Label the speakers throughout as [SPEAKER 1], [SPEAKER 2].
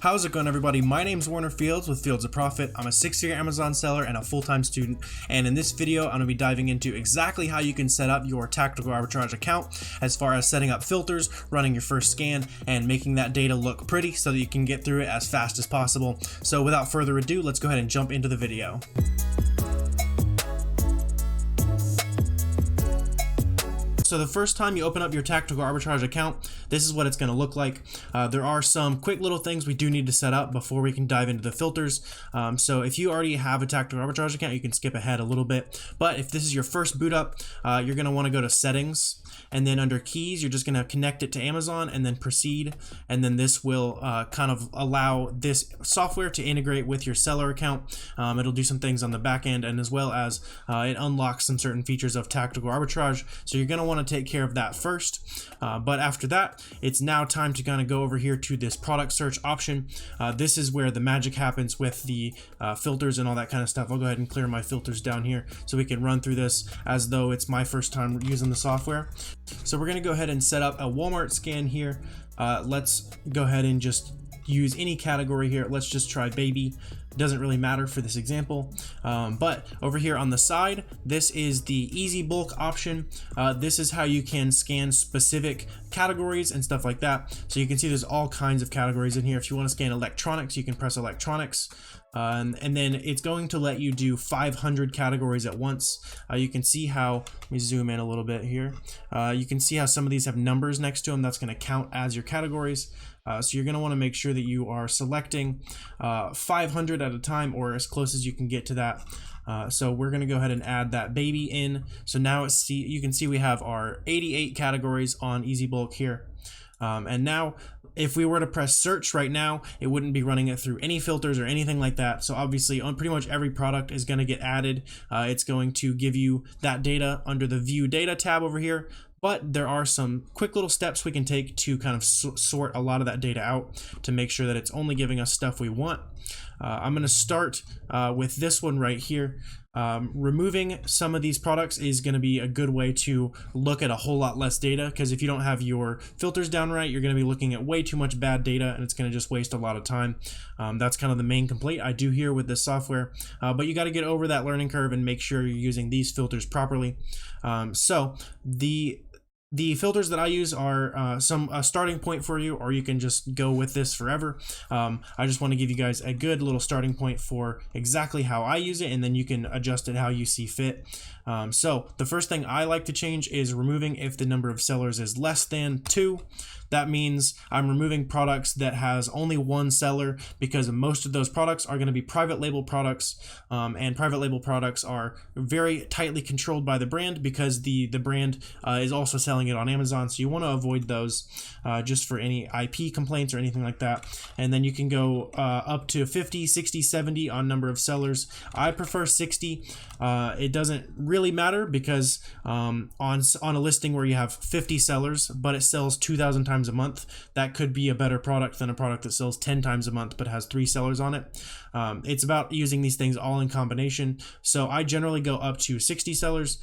[SPEAKER 1] How's it going, everybody? My name's Warner Fields with Fields of Profit. I'm a 6-figure Amazon seller and a full-time student, and in this video I'm going to be diving into exactly how you can set up your Tactical Arbitrage account as far as setting up filters, running your first scan, and making that data look pretty so that you can get through it as fast as possible. So without further ado, let's go ahead and jump into the video. So the first time you open up your Tactical Arbitrage account, this is what it's going to look like. There are some quick little things we do need to set up before we can dive into the filters. So if you already have a Tactical Arbitrage account, you can skip ahead a little bit. But if this is your first boot up, you're going to want to go to Settings, and then under Keys, you're just going to connect it to Amazon and then Proceed. And then this will kind of allow this software to integrate with your seller account. It'll do some things on the back end, and as well as it unlocks some certain features of Tactical Arbitrage. So you're going to want to take care of that first, but after that, it's now time to kind of go over here to this product search option. This is where the magic happens with the filters and all that kind of stuff. I'll go ahead and clear my filters down here so we can run through this as though it's my first time using the software. So we're going to go ahead and set up a Walmart scan here. Let's go ahead and just use any category here. Let's just try baby. Doesn't really matter for this example, but over here on the side, this is the easy bulk option. This is how you can scan specific categories and stuff like that. So you can see there's all kinds of categories in here. If you want to scan electronics, you can press electronics, and then it's going to let you do 500 categories at once. You can see how, let me zoom in a little bit here. You can see how some of these have numbers next to them. That's going to count as your categories. So you're going to want to make sure that you are selecting 500 at a time, or as close as you can get to that. So we're going to go ahead and add that baby in. So now you can see we have our 88 categories on Easy Bulk here. And now if we were to press search right now, it wouldn't be running it through any filters or anything like that. So obviously on pretty much every product is going to get added. It's going to give you that data under the View Data tab over here. But there are some quick little steps we can take to kind of sort a lot of that data out to make sure that it's only giving us stuff we want. I'm going to start with this one right here. Removing some of these products is going to be a good way to look at a whole lot less data, because if you don't have your filters down right, you're going to be looking at way too much bad data, and it's going to just waste a lot of time. That's kind of the main complaint I do here with this software, but you got to get over that learning curve and make sure you're using these filters properly. So the filters that I use are a starting point for you, or you can just go with this forever. I just want to give you guys a good little starting point for exactly how I use it, and then you can adjust it how you see fit. So the first thing I like to change is removing if the number of sellers is less than 2. That means I'm removing products that has only one seller, because most of those products are going to be private label products, and private label products are very tightly controlled by the brand, because the brand is also selling it on Amazon. So you want to avoid those just for any IP complaints or anything like that. And then you can go up to 50, 60, 70 on number of sellers. I prefer 60. It doesn't really matter, because on a listing where you have 50 sellers but it sells 2,000 times a month, that could be a better product than a product that sells 10 times a month but has 3 sellers on it. It's about using these things all in combination. So I generally go up to 60 sellers.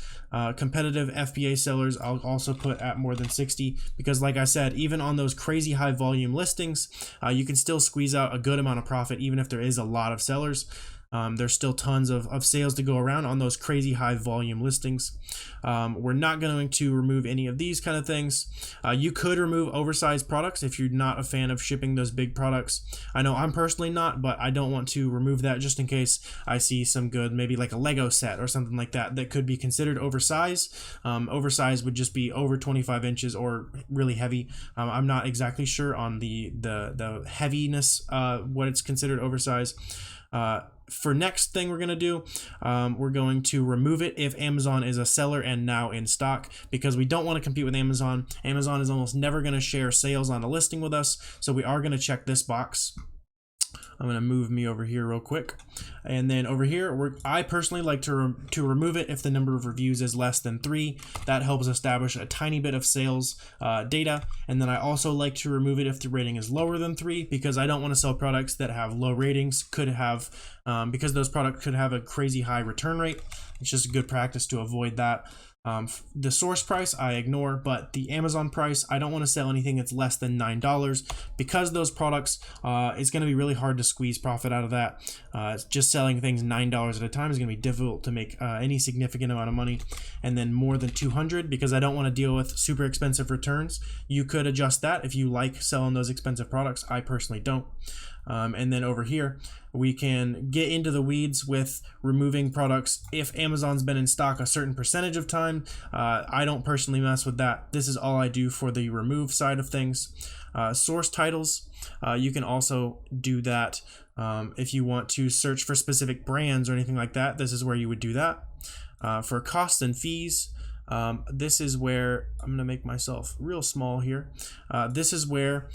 [SPEAKER 1] Competitive FBA sellers I'll also put at more than 60, because like I said, even on those crazy high volume listings, you can still squeeze out a good amount of profit even if there is a lot of sellers. There's still tons of sales to go around on those crazy high volume listings. We're not going to remove any of these kind of things. You could remove oversized products if you're not a fan of shipping those big products. I know I'm personally not, but I don't want to remove that just in case I see some good, maybe like a Lego set or something like that that could be considered oversized. Oversized would just be over 25 inches or really heavy. I'm not exactly sure on the heaviness, what it's considered oversized. For next thing we're going to do, we're going to remove it if Amazon is a seller and now in stock, because we don't want to compete with Amazon. Amazon is almost never going to share sales on a listing with us, so we are going to check this box. I'm going to move me over here real quick. And then over here, I personally like to remove it if the number of reviews is less than 3. That helps establish a tiny bit of sales data. And then I also like to remove it if the rating is lower than 3, because I don't want to sell products that have low ratings, because those products could have a crazy high return rate. It's just a good practice to avoid that. The source price I ignore, but the Amazon price, I don't want to sell anything that's less than $9 because those products, it's going to be really hard to squeeze profit out of that. Just selling things $9 at a time is going to be difficult to make any significant amount of money. And then more than 200 because I don't want to deal with super expensive returns. You could adjust that if you like selling those expensive products. I personally don't. And then over here, we can get into the weeds with removing products if Amazon's been in stock a certain percentage of time. I don't personally mess with that. This is all I do for the remove side of things. Source titles, you can also do that if you want to search for specific brands or anything like that. This is where you would do that. For costs and fees, this is where I'm gonna make myself real small here. This is where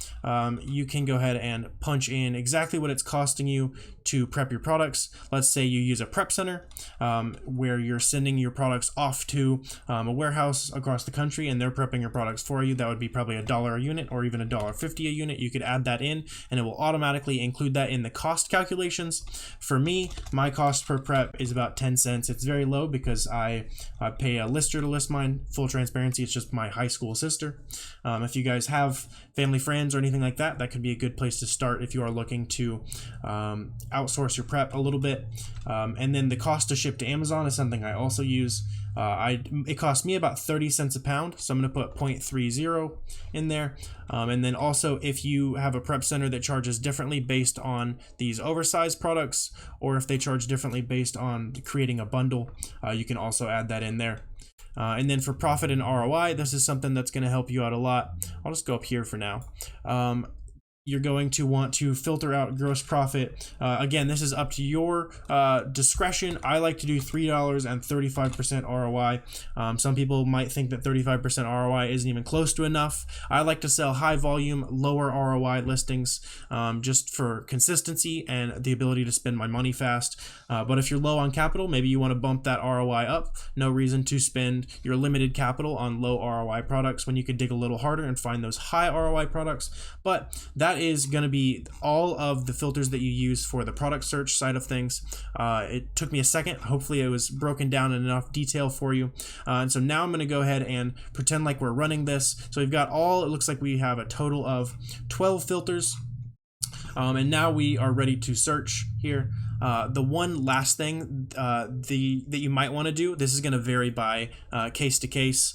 [SPEAKER 1] you can go ahead and punch in exactly what it's costing you to prep your products. Let's say you use a prep center where you're sending your products off to a warehouse across the country and they're prepping your products for you. That would be probably $1 a unit or even $1.50 a unit. You could add that in and it will automatically include that in the cost calculations. For me, my cost per prep is about 10 cents. It's very low because I pay a lister to list mine. Full transparency, it's just my high school sister. If you guys have family, friends, or anything like that, that could be a good place to start if you are looking to outsource your prep a little bit. And then the cost to ship to Amazon is something I also use. It costs me about 30 cents a pound, so I'm going to put 0.30 in there. And then also if you have a prep center that charges differently based on these oversized products, or if they charge differently based on creating a bundle, you can also add that in there. And then for profit and ROI, this is something that's going to help you out a lot. I'll just go up here for now. You're going to want to filter out gross profit. Again, this is up to your discretion. I like to do $3 and 35% ROI. Some people might think that 35% ROI isn't even close to enough. I like to sell high volume, lower ROI listings just for consistency and the ability to spend my money fast. But if you're low on capital, maybe you want to bump that ROI up. No reason to spend your limited capital on low ROI products when you could dig a little harder and find those high ROI products. But that is going to be all of the filters that you use for the product search side of things. It took me a second. Hopefully it was broken down in enough detail for you. And so now I'm going to go ahead and pretend like we're running this. So we've got it looks like we have a total of 12 filters. And now we are ready to search here. The one last thing that you might want to do, this is going to vary by case to case.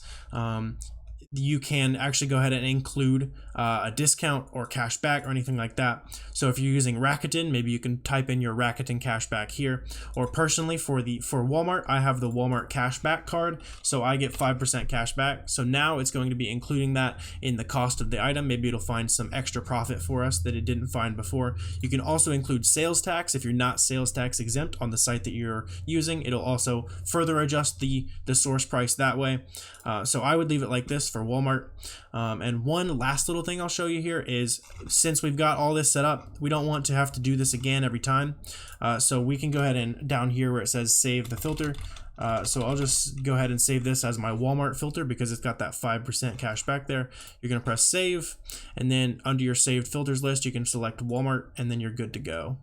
[SPEAKER 1] You can actually go ahead and include a discount or cash back or anything like that. So if you're using Rakuten, maybe you can type in your Rakuten cashback here. Or personally for Walmart, I have the Walmart cashback card, so I get 5% cash back. So now it's going to be including that in the cost of the item. Maybe it'll find some extra profit for us that it didn't find before. You can also include sales tax if you're not sales tax exempt on the site that you're using. It'll also further adjust the source price that way. So I would leave it like this for Walmart. And one last little thing I'll show you here is, since we've got all this set up, we don't want to have to do this again every time. So we can go ahead and down here where it says save the filter. So I'll just go ahead and save this as my Walmart filter because it's got that 5% cash back there. You're going to press save, and then under your saved filters list, you can select Walmart, and then you're good to go.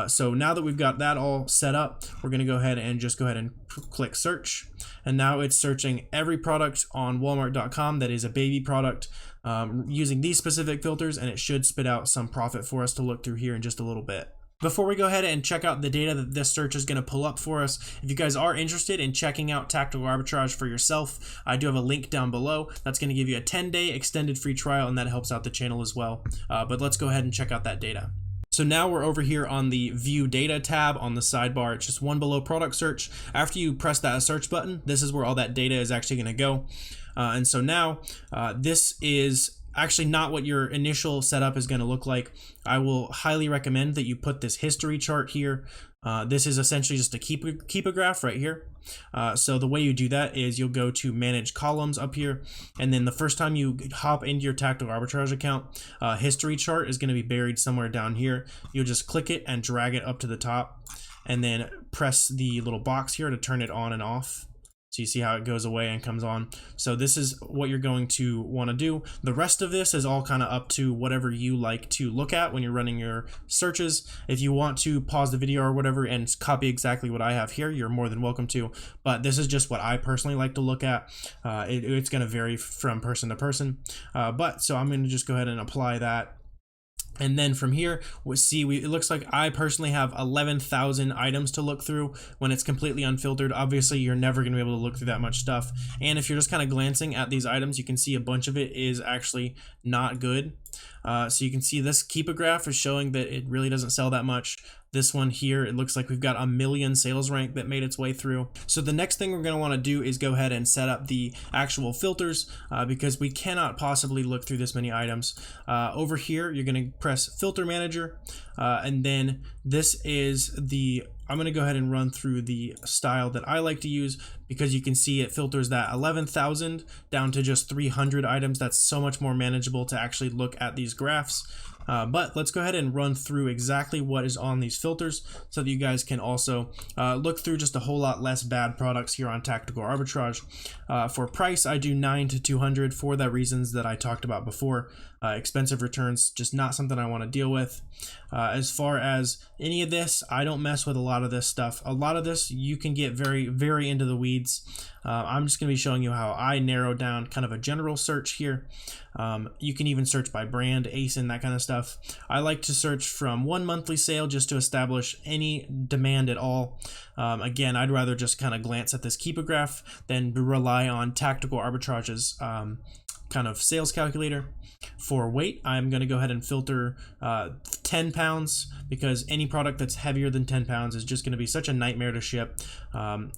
[SPEAKER 1] So now that we've got that all set up, we're going to go ahead and click search. And now it's searching every product on walmart.com that is a baby product using these specific filters, and it should spit out some profit for us to look through here in just a little bit. Before we go ahead and check out the data that this search is going to pull up for us, if you guys are interested in checking out Tactical Arbitrage for yourself, I do have a link down below that's going to give you a 10-day extended free trial, and that helps out the channel as well. But let's go ahead and check out that data. So now we're over here on the View Data tab on the sidebar. It's just one below Product Search. After you press that search button, this is where all that data is actually going to go. And so now this is actually not what your initial setup is going to look like. I will highly recommend that you put this history chart here. This is essentially just a keep a graph right here. So the way you do that is you'll go to manage columns up here, and then the first time you hop into your Tactical Arbitrage account, history chart is going to be buried somewhere down here. You'll just click it and drag it up to the top, and then press the little box here to turn it on and off. So you see how it goes away and comes on. So this is what you're going to want to do. The rest of this is all kind of up to whatever you like to look at when you're running your searches. If you want to pause the video or whatever and copy exactly what I have here, you're more than welcome to. But this is just what I personally like to look at. It's going to vary from person to person. So I'm going to just go ahead and apply that. And then from here, it looks like I personally have 11,000 items to look through when it's completely unfiltered. Obviously, you're never going to be able to look through that much stuff. And if you're just kind of glancing at these items, you can see a bunch of it is actually not good. So you can see this Keepa graph is showing that it really doesn't sell that much. This one here, it looks like we've got 1 million sales rank that made its way through. So the next thing we're going to want to do is go ahead and set up the actual filters because we cannot possibly look through this many items. Over here, you're going to press Filter Manager, and then this is I'm going to go ahead and run through the style that I like to use because you can see it filters that 11,000 down to just 300 items. That's so much more manageable to actually look at these graphs. But let's go ahead and run through exactly what is on these filters so that you guys can also look through just a whole lot less bad products here on Tactical Arbitrage. For price, I do 9 to 200 for the reasons that I talked about before. Expensive returns, just not something I want to deal with. As far as any of this, I don't mess with a lot of this stuff. A lot of this, you can get very, very into the weeds. I'm just going to be showing you how I narrow down kind of a general search here. You can even search by brand, ASIN, that kind of stuff. I like to search from 1 monthly sale just to establish any demand at all. Again, I'd rather just kind of glance at this Keepa graph than rely on Tactical Arbitrage's kind of sales calculator. For weight, I'm going to go ahead and filter 10 pounds because any product that's heavier than 10 pounds is just going to be such a nightmare to ship.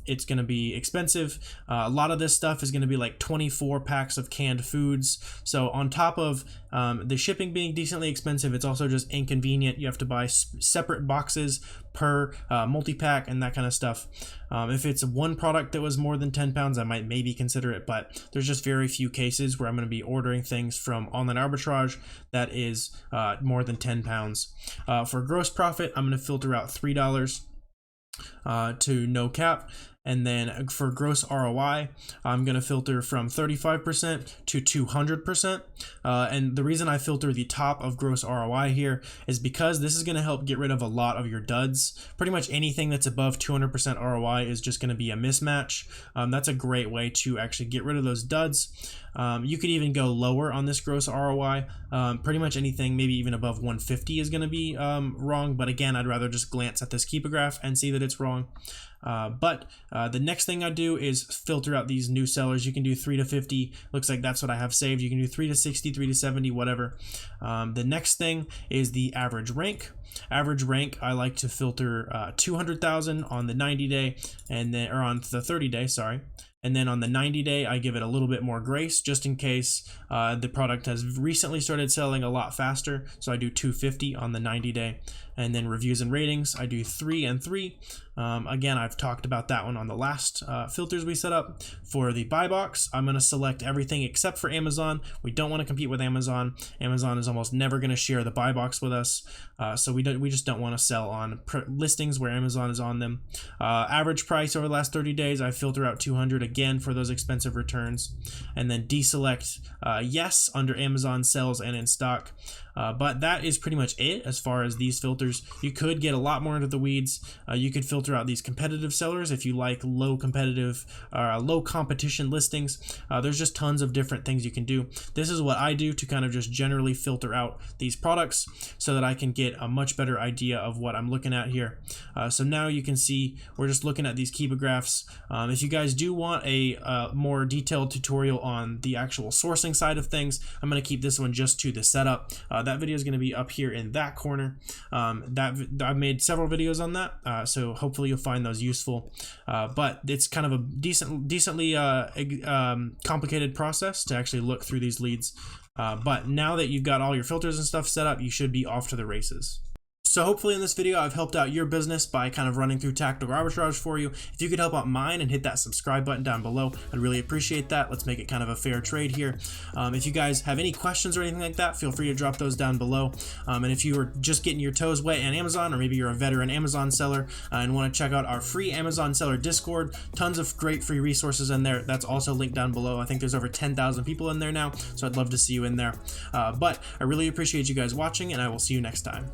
[SPEAKER 1] It's going to be expensive. A lot of this stuff is going to be like 24 packs of canned foods. So on top of the shipping being decently expensive, it's also just inconvenient. You have to buy separate boxes per multi-pack and that kind of stuff. If it's one product that was more than 10 pounds, I might maybe consider it, but there's just very few cases where I'm going to be ordering things from online arbitrage that is more than 10 pounds. For gross profit, I'm going to filter out $3 to no cap. And then for gross ROI, I'm going to filter from 35% to 200%. And the reason I filter the top of gross ROI here is because this is going to help get rid of a lot of your duds. Pretty much anything that's above 200% ROI is just going to be a mismatch. That's a great way to actually get rid of those duds. You could even go lower on this gross ROI. Pretty much anything, maybe even above 150 is going to be wrong. But again, I'd rather just glance at this Keepa graph and see that it's wrong. The next thing I do is filter out these new sellers. You can do 3 to 50. Looks like that's what I have saved. You can do 3 to 60, 3 to 70, whatever. The next thing is the average rank. Average rank, I like to filter 200,000 on the 90-day and then, or on the 30-day, sorry. And then on the 90-day, I give it a little bit more grace just in case the product has recently started selling a lot faster. So I do 250 on the 90-day. And then reviews and ratings, I do 3 and 3. Again, I've talked about that one on the last filters we set up. For the buy box, I'm going to select everything except for Amazon. We don't want to compete with Amazon. Amazon is almost never going to share the buy box with us. So we just don't want to sell on listings where Amazon is on them. Average price over the last 30 days, I filter out 200 again for those expensive returns. And then deselect yes under Amazon sales and in stock. But that is pretty much it as far as these filters. You could get a lot more into the weeds. You could filter out these competitive sellers if you like low competition listings. There's just tons of different things you can do. This is what I do to kind of just generally filter out these products so that I can get a much better idea of what I'm looking at here. So now you can see we're just looking at these Keepa graphs. If you guys do want a more detailed tutorial on the actual sourcing side of things, I'm going to keep this one just to the setup. That video is going to be up here in that corner. I've made several videos on that, so hopefully you'll find those useful. But it's kind of a decently complicated process to actually look through these leads. But now that you've got all your filters and stuff set up, you should be off to the races. So hopefully in this video I've helped out your business by kind of running through tactical arbitrage for you. If you could help out mine and hit that subscribe button down below, I'd really appreciate that. Let's make it kind of a fair trade here. If you guys have any questions or anything like that, feel free to drop those down below. And if you are just getting your toes wet in Amazon, or maybe you're a veteran Amazon seller and want to check out our free Amazon seller Discord, tons of great free resources in there. That's also linked down below. I think there's over 10,000 people in there now, so I'd love to see you in there. But I really appreciate you guys watching, and I will see you next time.